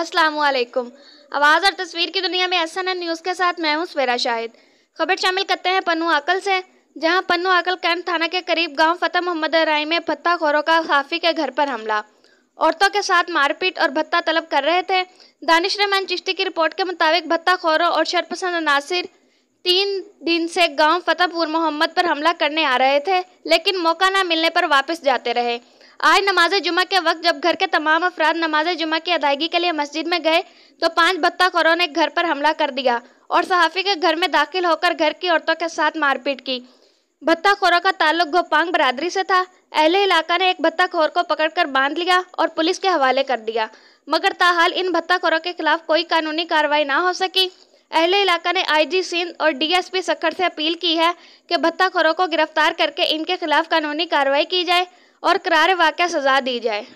अस्सलामुअलैकुम। आवाज़ और तस्वीर की दुनिया में SNN न्यूज़ के साथ मैं हूं स्वेरा शाहिद। खबर शामिल करते हैं पन्नू आकल से, जहां पन्नू आकल कैंप थाना के करीब गांव फतेह मोहम्मद राय में भत्ताखोरों का काफी के घर पर हमला। औरतों के साथ मारपीट और भत्ता तलब कर रहे थे। दानिश रहमान चिश्ती की रिपोर्ट के मुताबिक भत्ताखोरों और शरपसंद अनासिर 3 दिन से गांव फतेहपुर मोहम्मद पर हमला करने आ रहे थे, लेकिन मौका न मिलने पर वापस जाते रहे। आज नमाज जुमा के वक्त जब घर के तमाम अफराद नमाज जुमा की अदायगी के लिए मस्जिद में गए तो 5 भत्ताखोरों ने घर पर हमला कर दिया और सहाफ़ी के घर में दाखिल होकर घर की औरतों के साथ मारपीट की। भत्ताखोरों का ताल्लुक गोपांग बरादरी से था। अहले इलाका ने एक भत्ताखोर को पकड़कर बांध लिया और पुलिस के हवाले कर दिया, मगर ताहाल इन भत्ताखोरों के खिलाफ कोई कानूनी कार्रवाई ना हो सकी। अहले इलाका ने IG सिंध और DSP सक्खर से अपील की है कि भत्ताखोरों को गिरफ्तार करके इनके खिलाफ कानूनी कार्रवाई की जाए और करार वाक़या सज़ा दी जाए।